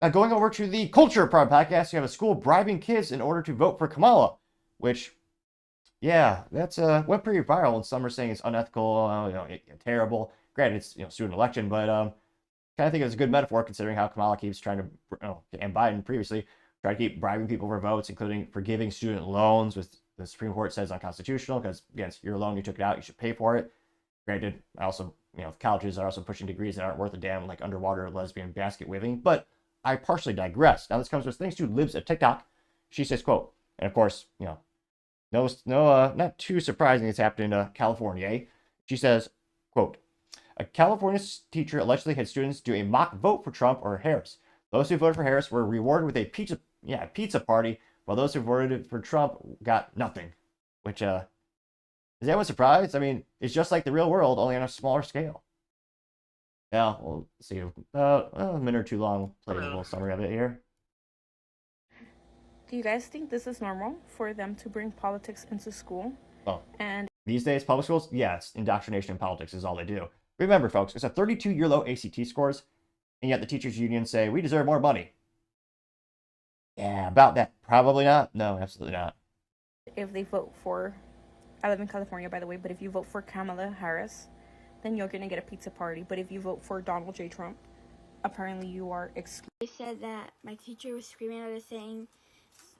Going over to the Culture Pride podcast, you have a school bribing kids in order to vote for Kamala, which, yeah, that's went pretty viral, and some are saying it's unethical, terrible. Granted, it's student election, but kind of think it's a good metaphor considering how Kamala keeps trying to, and Biden previously tried to keep bribing people for votes, including forgiving student loans, which the Supreme Court says unconstitutional because against your loan, you took it out, you should pay for it. Granted, I also, colleges are also pushing degrees that aren't worth a damn, like underwater lesbian basket weaving, but I partially digress. Now, this comes with thanks to Libs at TikTok. She says, quote, and of course, not too surprising it's happened in California. Eh? She says, quote, a California teacher allegedly had students do a mock vote for Trump or Harris. Those who voted for Harris were rewarded with a pizza party, while those who voted for Trump got nothing. Which, is anyone surprised? I mean, it's just like the real world, only on a smaller scale. Yeah, we'll see. A minute or two long, play a little summary of it here. Do you guys think this is normal for them to bring politics into school? Oh, And these days, public schools, yeah, it's indoctrination in politics is all they do. Remember, folks, it's a 32-year low ACT scores, and yet the teachers' unions say we deserve more money. Yeah, about that. Probably not. No, absolutely not. if they vote for, I live in California, by the way, but if you vote for Kamala Harris, then you're going to get a pizza party. But if you vote for Donald J. Trump, apparently you are excluded. They said that my teacher was screaming at us saying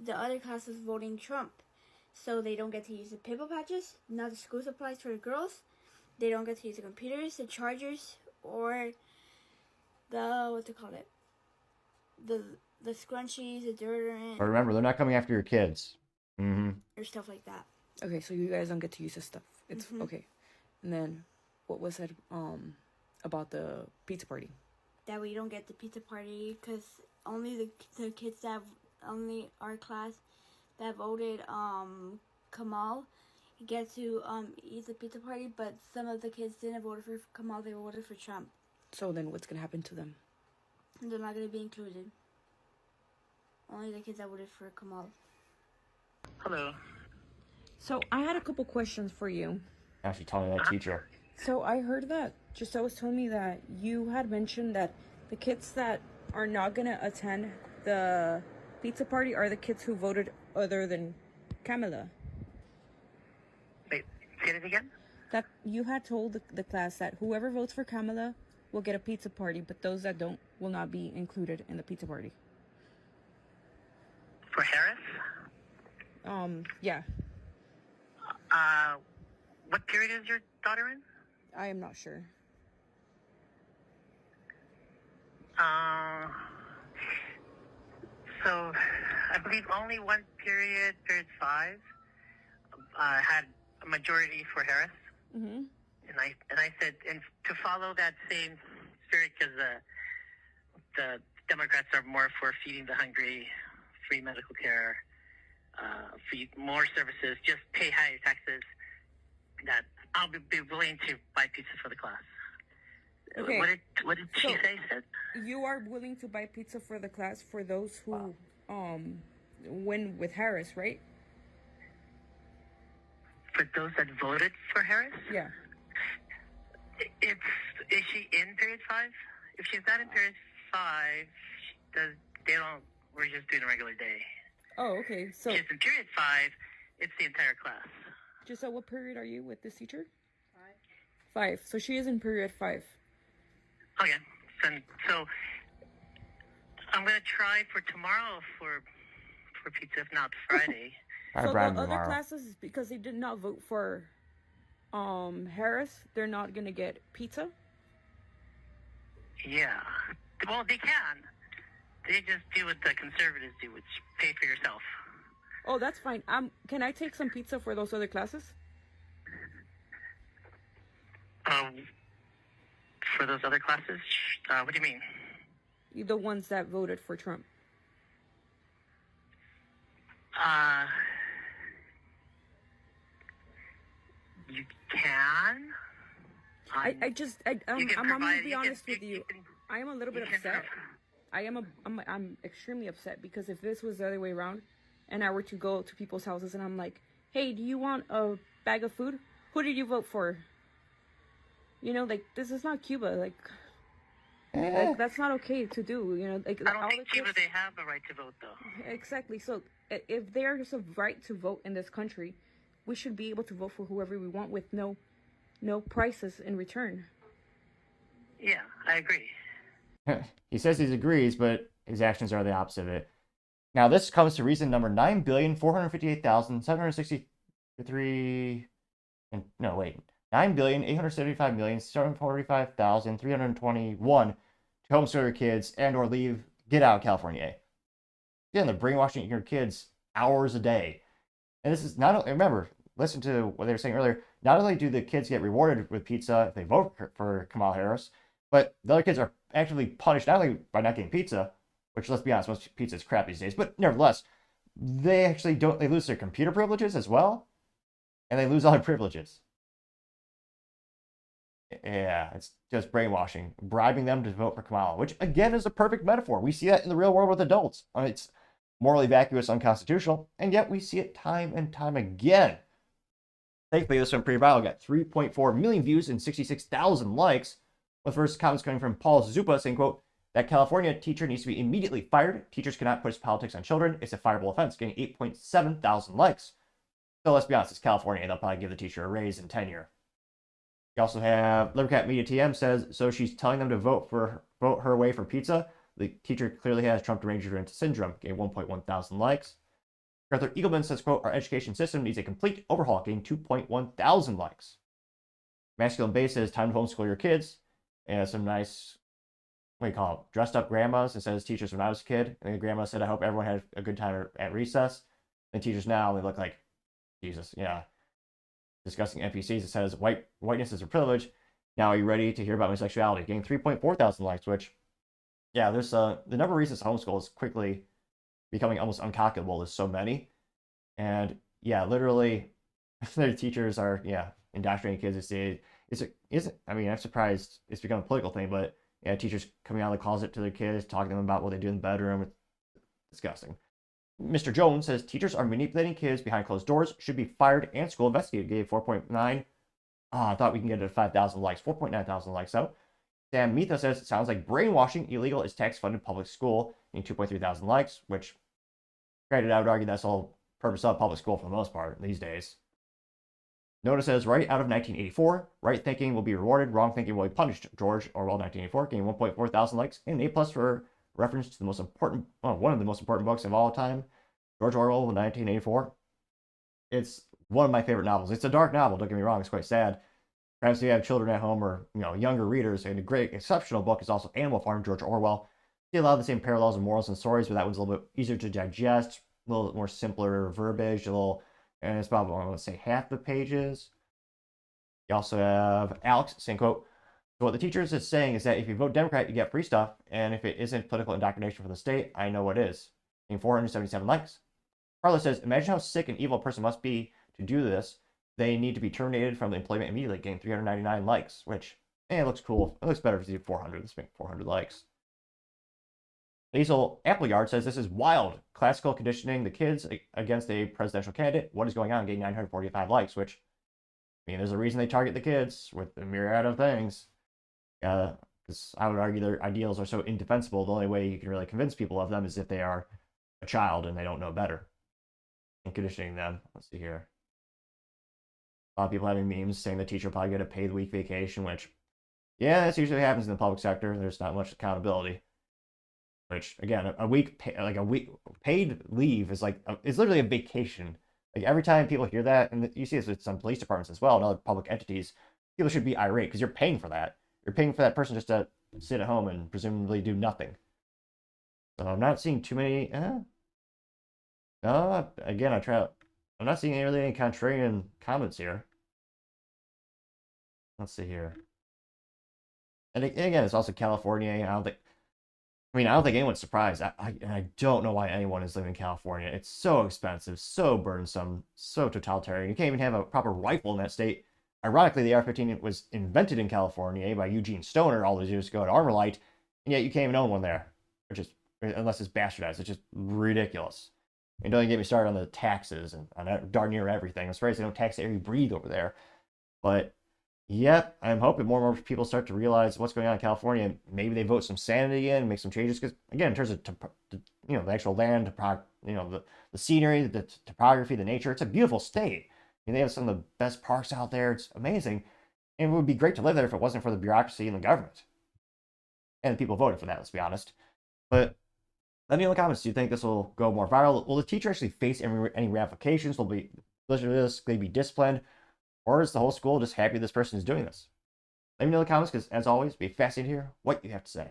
the other class was voting Trump. So they don't get to use the pimple patches, not the school supplies for the girls. They don't get to use the computers, the chargers, or the, the scrunchies, the deodorant. But remember, they're not coming after your kids. Mm-hmm. Or stuff like that. Okay, so you guys don't get to use this stuff. It's okay. And then what was said about the pizza party? That we don't get the pizza party because only the kids that only our class that voted Kamal get to eat the pizza party, but some of the kids didn't vote for Kamal, they voted for Trump. So then what's gonna happen to them? They're not going to be included. Only the kids that voted for Kamal. Hello. So I had a couple questions for you. Actually, telling that teacher. So I heard that Giselle was telling me that you had mentioned that the kids that are not going to attend the pizza party are the kids who voted other than Kamala. Wait, say it again? That you had told the class that whoever votes for Kamala will get a pizza party, but those that don't will not be included in the pizza party. For Harris? Yeah. What period is your daughter in? I am not sure. So I believe only one period 5, had a majority for Harris. Mm-hmm. And I said, and to follow that same spirit, because the Democrats are more for feeding the hungry, free medical care, feed more services, just pay higher taxes, that I'll be willing to buy pizza for the class. Okay. What did she say? Said You are willing to buy pizza for the class for those who win with Harris, right? for those that voted for Harris? Yeah. Is she in period 5? If she's not in period 5, we're just doing a regular day. Oh, okay. So, If she's in period 5, it's the entire class. Giselle, what period are you with this teacher? 5. So she is in period 5. Okay. So I'm going to try for tomorrow for pizza, if not Friday. So the other classes, because they did not vote for Harris, they're not going to get pizza? Yeah. Well, they can. They just do what the conservatives do, which pay for yourself. Oh, that's fine. Can I take some pizza for those other classes? For those other classes? What do you mean? The ones that voted for Trump. You can. I'm going to be honest with you. I am a little bit upset. I'm extremely upset because if this was the other way around and I were to go to people's houses and I'm like, hey, do you want a bag of food? Who did you vote for? You know, like, this is not Cuba. Like, Eh. Like that's not okay to do. You know, like I don't all think the kids. they have a right to vote, though. Exactly. So if there's a right to vote in this country, we should be able to vote for whoever we want with no prices in return. Yeah, I agree. He says he agrees, but his actions are the opposite of it. Now, this comes to reason number 9,458,763. And no, wait. 9,875,745,321 to homeschool your kids and or get out of California. Again, they're brainwashing your kids hours a day. And this is not only, remember, listen to what they were saying earlier. Not only do the kids get rewarded with pizza if they vote for Kamala Harris, but the other kids are actively punished not only by not getting pizza, which, let's be honest, most pizza is crap these days, but nevertheless, they actually they lose their computer privileges as well, and they lose all their privileges. Yeah, it's just brainwashing, bribing them to vote for Kamala, which again is a perfect metaphor. We see that in the real world with adults. It's morally vacuous, unconstitutional, and yet we see it time and time again. Thankfully, this one pretty viral, got 3.4 million views and 66,000 likes, with first comments coming from Paul Zupa saying, quote, that California teacher needs to be immediately fired. Teachers cannot push politics on children. It's a fireable offense, getting 8.7 thousand likes. So let's be honest, it's California. They'll probably give the teacher a raise in tenure. You also have Livercat Media TM says, so she's telling them to vote her way for pizza. The teacher clearly has Trump deranged syndrome, getting 1.1 thousand likes. Arthur Eagleman says, quote, our education system needs a complete overhaul, getting 2.1 thousand likes. Masculine Base says, time to homeschool your kids. And some nice, what do you call it, dressed up grandmas. It says, teachers when I was a kid. And the grandma said, I hope everyone had a good time at recess. And teachers now, they look like Jesus, yeah. Discussing NPCs, it says, whiteness is a privilege. Now are you ready to hear about my sexuality? Getting 3.4 thousand likes, which, yeah, there's the number of reasons to homeschool is quickly becoming almost uncalculable. There's so many. And yeah, literally, their teachers are, indoctrinating kids. I'm surprised it's become a political thing, but yeah, teachers coming out of the closet to their kids, talking to them about what they do in the bedroom. It's disgusting. Mr. Jones says teachers are manipulating kids behind closed doors, should be fired, and school investigated. Gave 4.9. I thought we can get it to 5,000 likes. 4.9 thousand likes, though. Sam Mitha says it sounds like brainwashing illegal is tax-funded public school, getting 2.3 thousand likes, which, granted, I would argue that's the whole purpose of public school for the most part these days. Notice says, right out of 1984, right thinking will be rewarded, wrong thinking will be punished. George Orwell, 1984, getting 1.4 thousand likes, and an A+ for reference to the most important, one of the most important books of all time, George Orwell, 1984. It's one of my favorite novels. It's a dark novel, don't get me wrong, it's quite sad. Perhaps if you have children at home or younger readers, and a great, exceptional book is also Animal Farm, George Orwell. See a lot of the same parallels and morals and stories, but that one's a little bit easier to digest, a little more simpler verbiage, and it's probably, I would say, half the pages. You also have Alex saying, quote, so what the teachers is saying is that if you vote Democrat, you get free stuff, and if it isn't political indoctrination for the state, I know what is. In 477 likes. Carla says, imagine how sick and evil a person must be to do this. They need to be terminated from the employment immediately, getting 399 likes, which, it looks cool. It looks better if you do 400. Let's make 400 likes. Hazel Appleyard says, this is wild. Classical conditioning the kids against a presidential candidate. What is going on? Getting 945 likes, which, there's a reason they target the kids with a myriad of things. Because I would argue their ideals are so indefensible. The only way you can really convince people of them is if they are a child and they don't know better. And conditioning them. Let's see here. A lot of people having memes saying the teacher will probably get a paid week vacation, which, yeah, that's usually what happens in the public sector. There's not much accountability. Which, again, a week paid leave is it's literally a vacation. Like every time people hear that, and you see this with some police departments as well and other public entities, people should be irate because you're paying for that. You're paying for that person just to sit at home and presumably do nothing. So I'm not seeing too many. No, again, I'm not seeing really any contrarian comments here. Let's see here. And again, it's also California. I don't think anyone's surprised. I don't know why anyone is living in California. It's so expensive, so burdensome, so totalitarian. You can't even have a proper rifle in that state. Ironically, the AR-15 was invented in California by Eugene Stoner all those years ago at Armalite, and yet you can't even own one there, unless it's bastardized. It's just ridiculous. And don't even get me started on the taxes and on darn near everything. I'm surprised they don't tax the air you breathe over there. But Yep, I'm hoping more and more people start to realize what's going on in California, and maybe they vote some sanity in, make some changes. Because again, in terms of the actual land, the scenery, the topography, the nature, it's a beautiful state. I mean, they have some of the best parks out there. It's amazing, and it would be great to live there if it wasn't for the bureaucracy and the government and the people voting for that. Let's be honest. But let me know in the comments. Do you think this will go more viral? Will the teacher actually face any ramifications? Will they be disciplined? Or is the whole school just happy this person is doing this? Let me know in the comments, because as always, it'd be fascinating to hear what you have to say.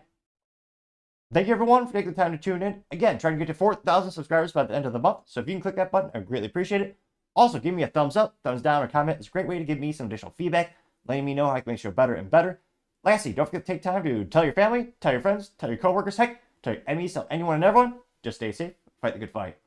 Thank you everyone for taking the time to tune in. Again, trying to get to 4,000 subscribers by the end of the month. So if you can click that button, I'd greatly appreciate it. Also, give me a thumbs up, thumbs down, or comment. It's a great way to give me some additional feedback, letting me know how I can make the show better and better. Lastly, don't forget to take time to tell your family, tell your friends, tell your coworkers, heck, tell your enemies, tell anyone and everyone. Just stay safe, fight the good fight.